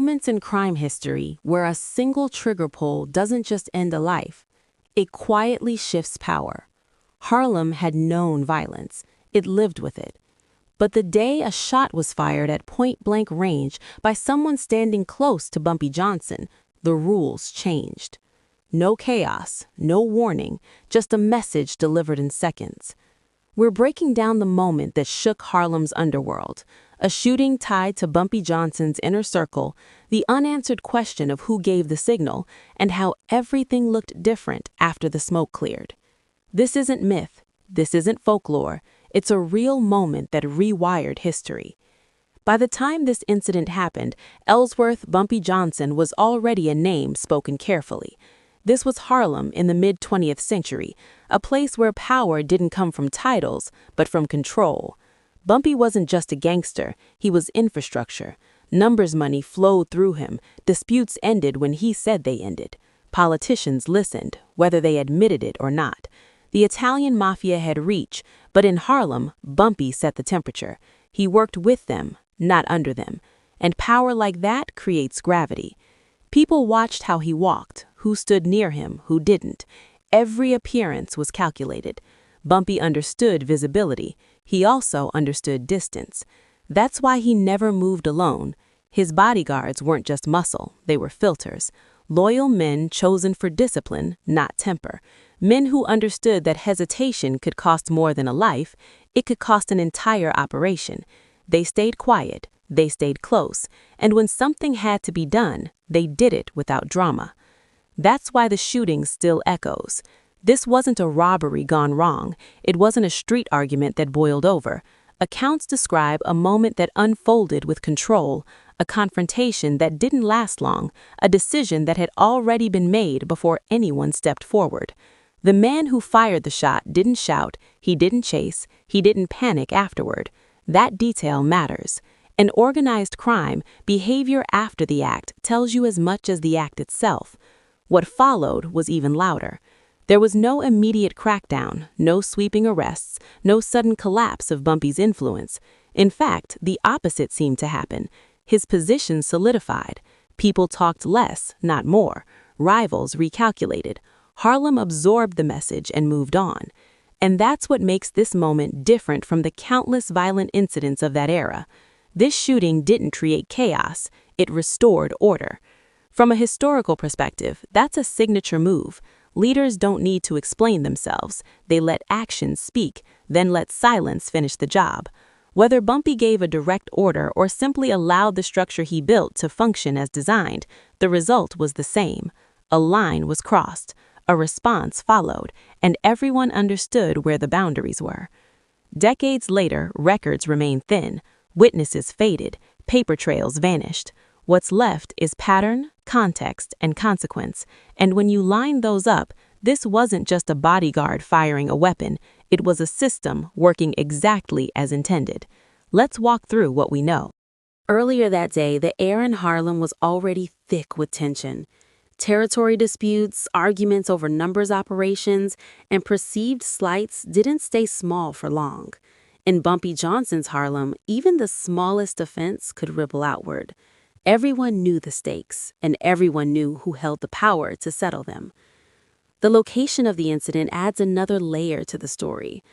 moments in crime history where a single trigger pull doesn't just end a life, it quietly shifts power. Harlem had known violence. It lived with it. But the day a shot was fired at point-blank range by someone standing close to Bumpy Johnson, the rules changed. No chaos, no warning, just a message delivered in seconds. We're breaking down the moment that shook Harlem's underworld, a shooting tied to Bumpy Johnson's inner circle, the unanswered question of who gave the signal, and how everything looked different after the smoke cleared. This isn't myth. This isn't folklore. It's a real moment that rewired history. By the time this incident happened, Ellsworth Bumpy Johnson was already a name spoken carefully. This was Harlem in the mid-20th century, a place where power didn't come from titles, but from control. Bumpy wasn't just a gangster, he was infrastructure. Numbers money flowed through him, disputes ended when he said they ended. Politicians listened, whether they admitted it or not. The Italian Mafia had reach, but in Harlem, Bumpy set the temperature. He worked with them, not under them. And power like that creates gravity. People watched how he walked, who stood near him, who didn't. Every appearance was calculated. Bumpy understood visibility. He also understood distance. That's why he never moved alone. His bodyguards weren't just muscle, they were filters. Loyal men chosen for discipline, not temper. Men who understood that hesitation could cost more than a life, it could cost an entire operation. They stayed quiet, they stayed close, and when something had to be done, they did it without drama. That's why the shooting still echoes. This wasn't a robbery gone wrong. It wasn't a street argument that boiled over. Accounts describe a moment that unfolded with control, a confrontation that didn't last long, a decision that had already been made before anyone stepped forward. The man who fired the shot didn't shout, he didn't chase, he didn't panic afterward. That detail matters. In organized crime, behavior after the act tells you as much as the act itself. What followed was even louder. There was no immediate crackdown, no sweeping arrests, no sudden collapse of Bumpy's influence. In fact, the opposite seemed to happen. His position solidified. People talked less, not more. Rivals recalculated. Harlem absorbed the message and moved on. And that's what makes this moment different from the countless violent incidents of that era. This shooting didn't create chaos, it restored order. From a historical perspective, that's a signature move. Leaders don't need to explain themselves. They let actions speak, then let silence finish the job. Whether Bumpy gave a direct order or simply allowed the structure he built to function as designed, the result was the same. A line was crossed, a response followed, and everyone understood where the boundaries were. Decades later, records remained thin. Witnesses faded, paper trails vanished. What's left is pattern, context, and consequence. And when you line those up, this wasn't just a bodyguard firing a weapon. It was a system working exactly as intended. Let's walk through what we know. Earlier that day, the air in Harlem was already thick with tension. Territory disputes, arguments over numbers operations, and perceived slights didn't stay small for long. In Bumpy Johnson's Harlem, even the smallest offense could ripple outward. Everyone knew the stakes, and everyone knew who held the power to settle them. The location of the incident adds another layer to the story.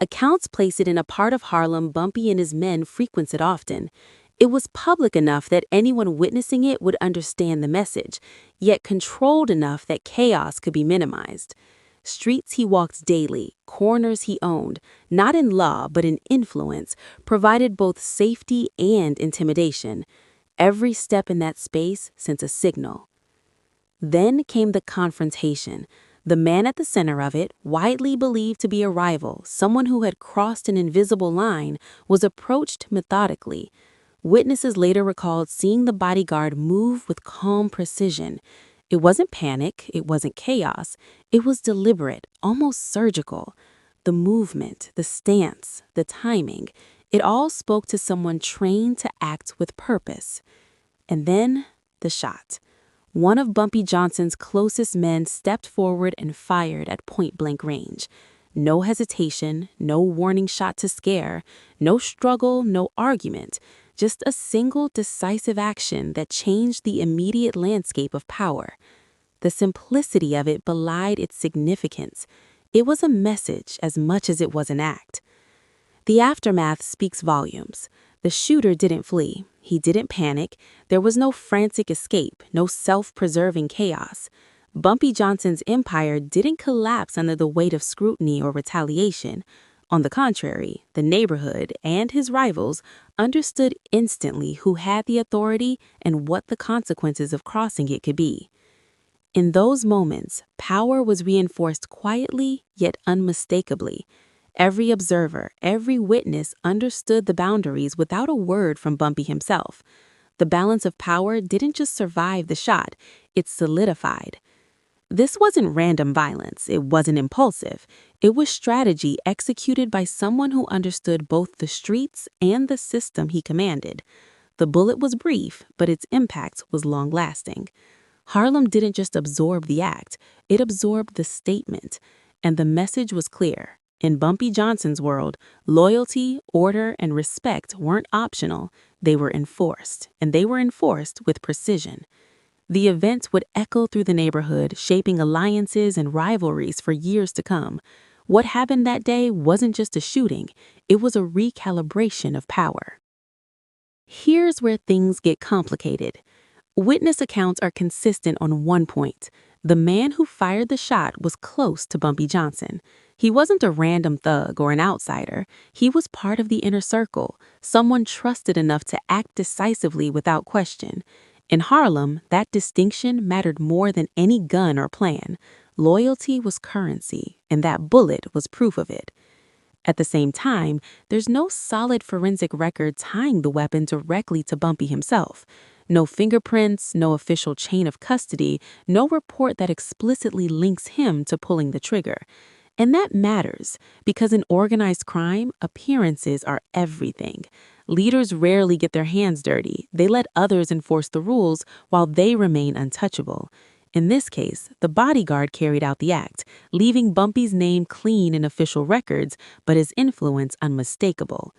Accounts place it in a part of Harlem Bumpy and his men frequented often. It was public enough that anyone witnessing it would understand the message, yet controlled enough that chaos could be minimized. Streets he walked daily, corners he owned, not in law but in influence, provided both safety and intimidation. Every step in that space sent a signal. Then came the confrontation. The man at the center of it, widely believed to be a rival, someone who had crossed an invisible line, was approached methodically. Witnesses later recalled seeing the bodyguard move with calm precision. It wasn't panic, it wasn't chaos. It was deliberate, almost surgical. The movement, the stance, the timing, it all spoke to someone trained to act with purpose. And then, the shot. One of Bumpy Johnson's closest men stepped forward and fired at point-blank range. No hesitation, no warning shot to scare, no struggle, no argument. just a single decisive action that changed the immediate landscape of power. The simplicity of it belied its significance. It was a message as much as it was an act. The aftermath speaks volumes. The shooter didn't flee. He didn't panic. There was no frantic escape, no self-preserving chaos. Bumpy Johnson's empire didn't collapse under the weight of scrutiny or retaliation. On the contrary, the neighborhood and his rivals understood instantly who had the authority and what the consequences of crossing it could be. In those moments, power was reinforced quietly yet unmistakably. Every observer, every witness understood the boundaries without a word from Bumpy himself. The balance of power didn't just survive the shot, it solidified. This wasn't random violence, it wasn't impulsive. It was strategy executed by someone who understood both the streets and the system he commanded. The bullet was brief, but its impact was long-lasting. Harlem didn't just absorb the act, it absorbed the statement. And the message was clear. In Bumpy Johnson's world, loyalty, order, and respect weren't optional. They were enforced, and they were enforced with precision. The event would echo through the neighborhood, shaping alliances and rivalries for years to come. What happened that day wasn't just a shooting, it was a recalibration of power. Here's where things get complicated. Witness accounts are consistent on one point. The man who fired the shot was close to Bumpy Johnson. He wasn't a random thug or an outsider. He was part of the inner circle, someone trusted enough to act decisively without question. In Harlem, that distinction mattered more than any gun or plan. Loyalty was currency, and that bullet was proof of it. At the same time, there's no solid forensic record tying the weapon directly to Bumpy himself. No fingerprints, no official chain of custody, no report that explicitly links him to pulling the trigger. And that matters, because in organized crime, appearances are everything. Leaders rarely get their hands dirty. They let others enforce the rules while they remain untouchable. In this case, the bodyguard carried out the act, leaving Bumpy's name clean in official records, but his influence unmistakable.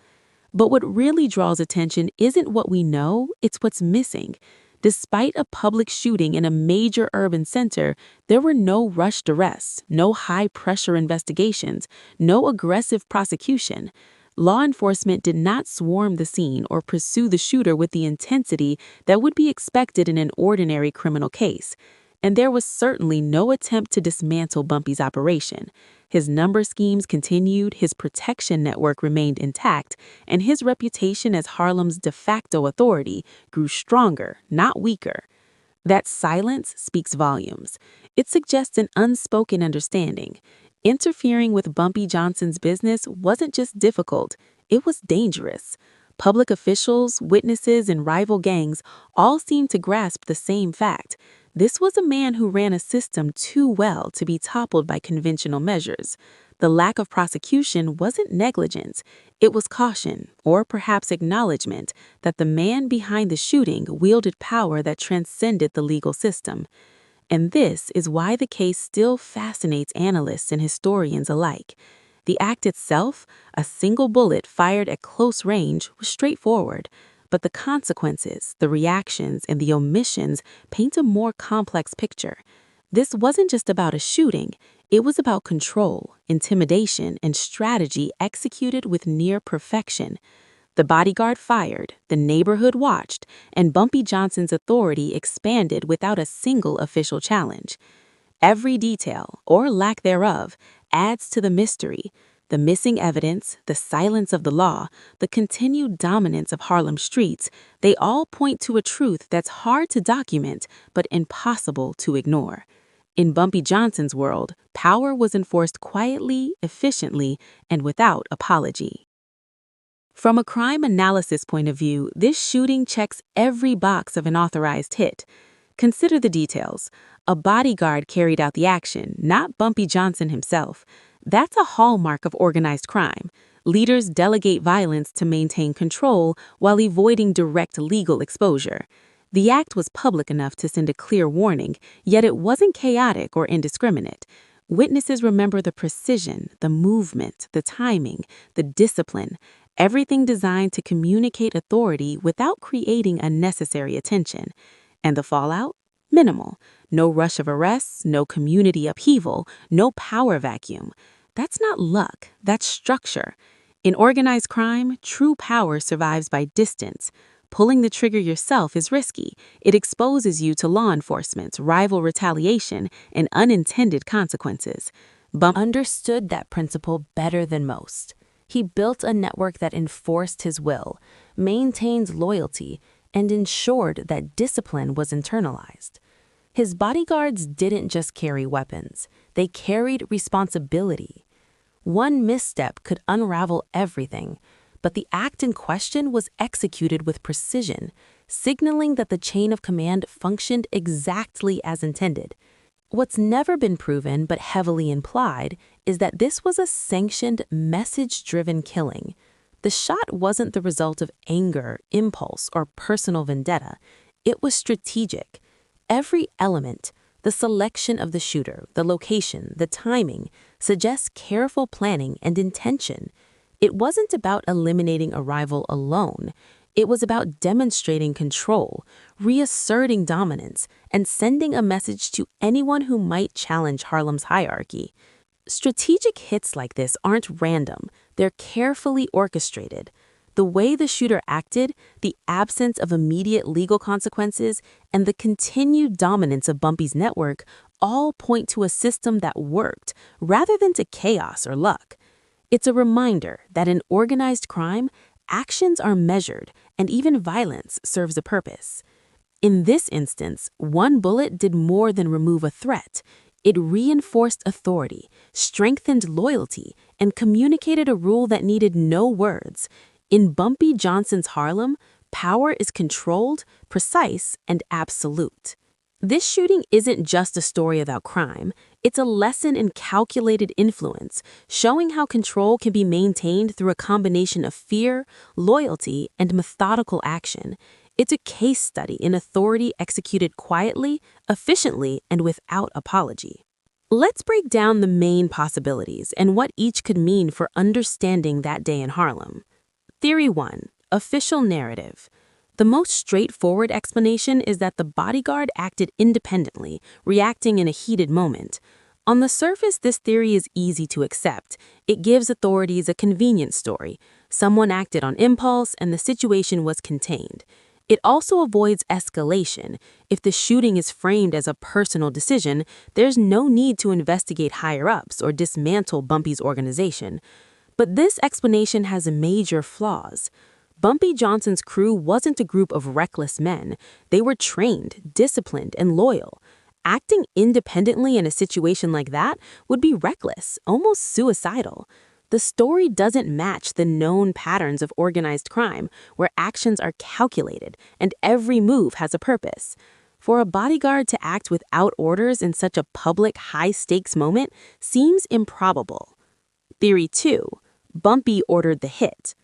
But what really draws attention isn't what we know, it's what's missing. Despite a public shooting in a major urban center, there were no rushed arrests, no high-pressure investigations, no aggressive prosecution. Law enforcement did not swarm the scene or pursue the shooter with the intensity that would be expected in an ordinary criminal case. And there was certainly no attempt to dismantle Bumpy's operation. His number schemes continued, his protection network remained intact, and his reputation as Harlem's de facto authority grew stronger, not weaker. That silence speaks volumes. It suggests an unspoken understanding. Interfering with Bumpy Johnson's business wasn't just difficult, it was dangerous. Public officials, witnesses, and rival gangs all seemed to grasp the same fact. This was a man who ran a system too well to be toppled by conventional measures. The lack of prosecution wasn't negligence, it was caution, or perhaps acknowledgement, that the man behind the shooting wielded power that transcended the legal system. And this is why the case still fascinates analysts and historians alike. The act itself, a single bullet fired at close range, was straightforward. But the consequences, the reactions, and the omissions paint a more complex picture. This wasn't just about a shooting, it was about control, intimidation, and strategy executed with near perfection. The bodyguard fired, the neighborhood watched, and Bumpy Johnson's authority expanded without a single official challenge. Every detail, or lack thereof, adds to the mystery. The missing evidence, the silence of the law, the continued dominance of Harlem streets, they all point to a truth that's hard to document but impossible to ignore. In Bumpy Johnson's world, power was enforced quietly, efficiently, and without apology. From a crime analysis point of view, this shooting checks every box of an authorized hit. Consider the details. A bodyguard carried out the action, not Bumpy Johnson himself. That's a hallmark of organized crime. Leaders delegate violence to maintain control while avoiding direct legal exposure. The act was public enough to send a clear warning, yet it wasn't chaotic or indiscriminate. Witnesses remember the precision, the movement, the timing, the discipline. everything designed to communicate authority without creating unnecessary attention. And the fallout? Minimal. No rush of arrests, no community upheaval, no power vacuum. That's not luck, that's structure. In organized crime, true power survives by distance. Pulling the trigger yourself is risky. It exposes you to law enforcement, rival retaliation, and unintended consequences. Bump understood that principle better than most. He built a network that enforced his will, maintained loyalty, and ensured that discipline was internalized. His bodyguards didn't just carry weapons, they carried responsibility. One misstep could unravel everything, but the act in question was executed with precision, signaling that the chain of command functioned exactly as intended. What's never been proven but heavily implied is that this was a sanctioned, message-driven killing. The shot wasn't the result of anger, impulse, or personal vendetta. It was strategic. Every element, the selection of the shooter, the location, the timing, suggests careful planning and intention. It wasn't about eliminating a rival alone. It was about demonstrating control, reasserting dominance, and sending a message to anyone who might challenge Harlem's hierarchy. Strategic hits like this aren't random, they're carefully orchestrated. The way the shooter acted, the absence of immediate legal consequences, and the continued dominance of Bumpy's network all point to a system that worked, rather than to chaos or luck. It's a reminder that in organized crime, actions are measured, and even violence serves a purpose. In this instance, one bullet did more than remove a threat. It reinforced authority, strengthened loyalty, and communicated a rule that needed no words. In Bumpy Johnson's Harlem, power is controlled, precise, and absolute. This shooting isn't just a story about crime. It's a lesson in calculated influence, showing how control can be maintained through a combination of fear, loyalty, and methodical action. It's a case study in authority executed quietly, efficiently, and without apology. Let's break down the main possibilities and what each could mean for understanding that day in Harlem. Theory 1. Official narrative. The most straightforward explanation is that the bodyguard acted independently, reacting in a heated moment. On the surface, this theory is easy to accept. It gives authorities a convenient story. Someone acted on impulse and the situation was contained. It also avoids escalation. If the shooting is framed as a personal decision, there's no need to investigate higher-ups or dismantle Bumpy's organization. But this explanation has major flaws. Bumpy Johnson's crew wasn't a group of reckless men. They were trained, disciplined, and loyal. Acting independently in a situation like that would be reckless, almost suicidal. The story doesn't match the known patterns of organized crime, where actions are calculated and every move has a purpose. For a bodyguard to act without orders in such a public, high-stakes moment seems improbable. Theory 2. Bumpy ordered the hit.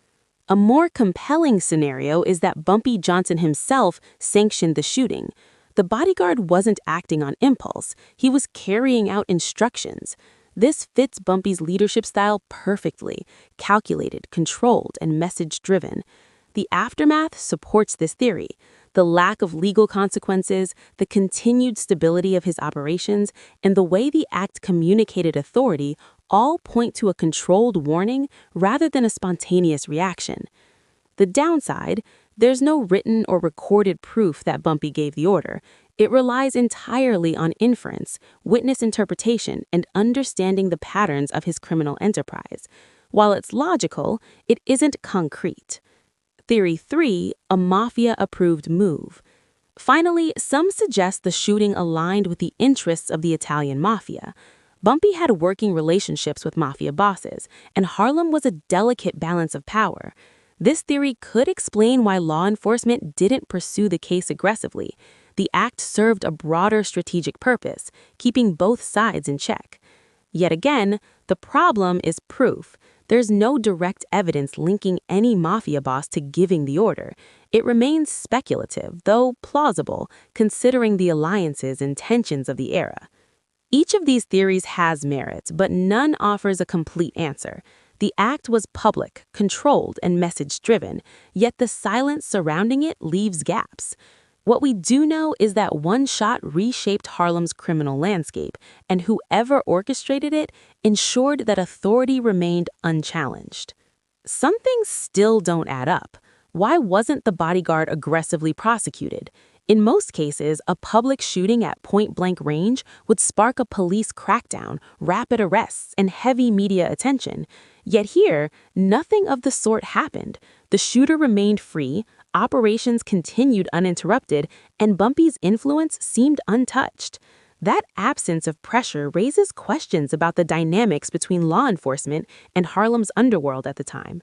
A more compelling scenario is that Bumpy Johnson himself sanctioned the shooting. The bodyguard wasn't acting on impulse, he was carrying out instructions. This fits Bumpy's leadership style perfectly, calculated, controlled, and message-driven. The aftermath supports this theory. The lack of legal consequences, the continued stability of his operations, and the way the act communicated authority all point to a controlled warning rather than a spontaneous reaction. The downside, there's no written or recorded proof that Bumpy gave the order. It relies entirely on inference, witness interpretation, and understanding the patterns of his criminal enterprise. While it's logical, it isn't concrete. Theory 3, a mafia-approved move. Finally, some suggest the shooting aligned with the interests of the Italian Mafia. Bumpy had working relationships with mafia bosses, and Harlem was a delicate balance of power. This theory could explain why law enforcement didn't pursue the case aggressively. The act served a broader strategic purpose, keeping both sides in check. Yet again, the problem is proof. There's no direct evidence linking any mafia boss to giving the order. It remains speculative, though plausible, considering the alliances and tensions of the era. Each of these theories has merit, but none offers a complete answer. The act was public, controlled, and message-driven, yet the silence surrounding it leaves gaps. What we do know is that one shot reshaped Harlem's criminal landscape, and whoever orchestrated it ensured that authority remained unchallenged. Some things still don't add up. Why wasn't the Bodyguard aggressively prosecuted? In most cases, a public shooting at point-blank range would spark a police crackdown, rapid arrests, and heavy media attention. Yet here, nothing of the sort happened. The shooter remained free, operations continued uninterrupted, and Bumpy's influence seemed untouched. That absence of pressure raises questions about the dynamics between law enforcement and Harlem's underworld at the time.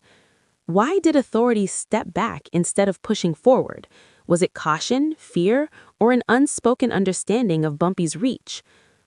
Why did authorities step back instead of pushing forward? Was it caution, fear, or an unspoken understanding of Bumpy's reach?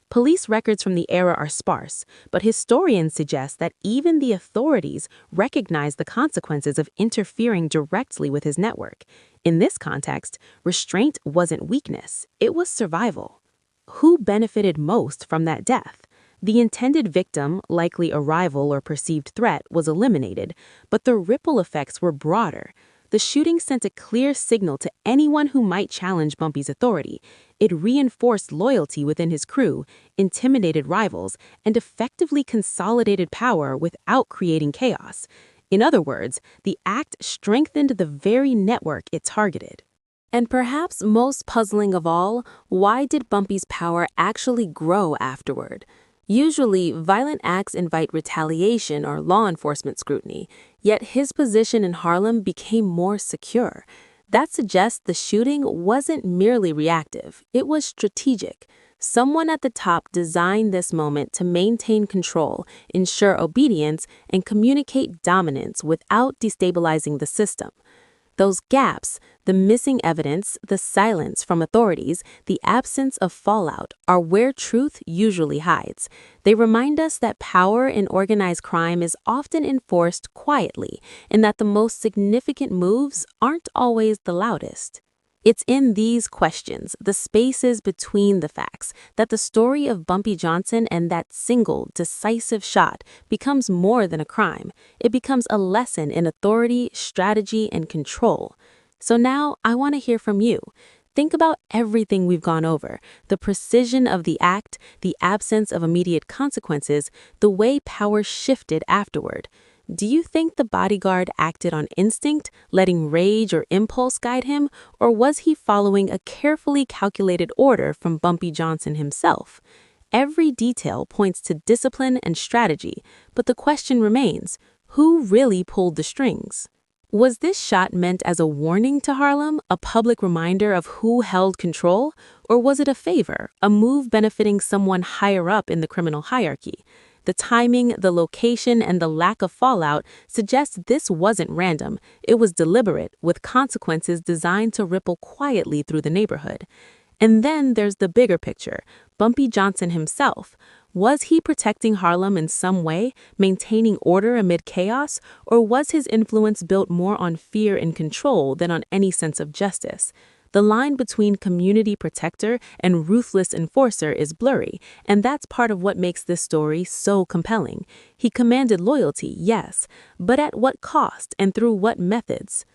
Police records from the era are sparse, but historians suggest that even the authorities recognized the consequences of interfering directly with his network. In this context, restraint wasn't weakness, it was survival. Who benefited most from that death? The intended victim, likely a rival or perceived threat, was eliminated, but the ripple effects were broader. The shooting sent a clear signal to anyone who might challenge Bumpy's authority. It reinforced loyalty within his crew, intimidated rivals, and effectively consolidated power without creating chaos. In other words, the act strengthened the very network it targeted. And perhaps most puzzling of all, why did Bumpy's power actually grow afterward? Usually, violent acts invite retaliation or law enforcement scrutiny, yet his position in Harlem became more secure. That suggests the shooting wasn't merely reactive, it was strategic. Someone at the top designed this moment to maintain control, ensure obedience, and communicate dominance without destabilizing the system. Those gaps, the missing evidence, the silence from authorities, the absence of fallout, are where truth usually hides. They remind us that power in organized crime is often enforced quietly, and that the most significant moves aren't always the loudest. It's in these questions, the spaces between the facts, that the story of Bumpy Johnson and that single, decisive shot becomes more than a crime. It becomes a lesson in authority, strategy, and control. So now I want to hear from you. Think about everything we've gone over, the precision of the act, the absence of immediate consequences, the way power shifted afterward. Do you think the Bodyguard acted on instinct, letting rage or impulse guide him, or was he following a carefully calculated order from Bumpy Johnson himself? Every detail points to discipline and strategy, but the question remains, who really pulled the strings? Was this shot meant as a warning to Harlem, a public reminder of who held control, or was it a favor, a move benefiting someone higher up in the criminal hierarchy? The timing, the location, and the lack of fallout suggest this wasn't random. It was deliberate, with consequences designed to ripple quietly through the neighborhood. And then there's the bigger picture, Bumpy Johnson himself. Was he protecting Harlem in some way, maintaining order amid chaos, or was his influence built more on fear and control than on any sense of justice? The line between community protector and ruthless enforcer is blurry, and that's part of what makes this story so compelling. He commanded loyalty, yes, but at what cost and through what methods?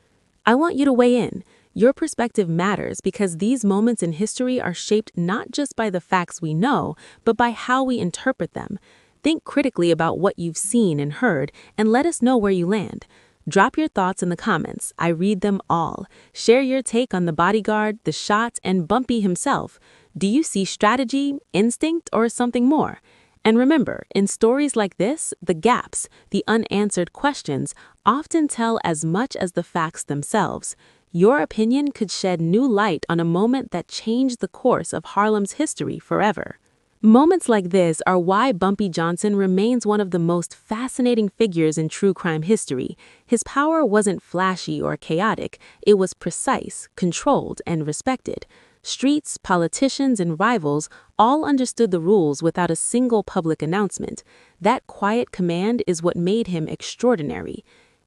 I want you to weigh in. Your perspective matters because these moments in history are shaped not just by the facts we know, but by how we interpret them. Think critically about what you've seen and heard, and let us know where you land. Drop your thoughts in the comments. I read them all. Share your take on the Bodyguard, the shot, and Bumpy himself. Do you see strategy, instinct, or something more? And remember, in stories like this, the gaps, the unanswered questions, often tell as much as the facts themselves. Your opinion could shed new light on a moment that changed the course of Harlem's history forever. Moments like this are why Bumpy Johnson remains one of the most fascinating figures in true crime history. His power wasn't flashy or chaotic, it was precise, controlled, and respected. Streets, politicians, and rivals all understood the rules without a single public announcement. That quiet command is what made him extraordinary.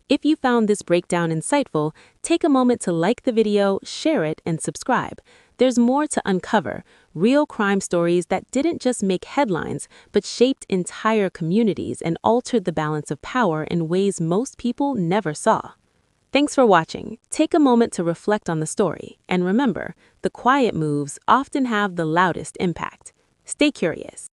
If you found this breakdown insightful, take a moment to like the video, share it, and subscribe. There's more to uncover, real crime stories that didn't just make headlines, but shaped entire communities and altered the balance of power in ways most people never saw. Thanks for watching. Take a moment to reflect on the story, and remember, the quiet moves often have the loudest impact. Stay curious.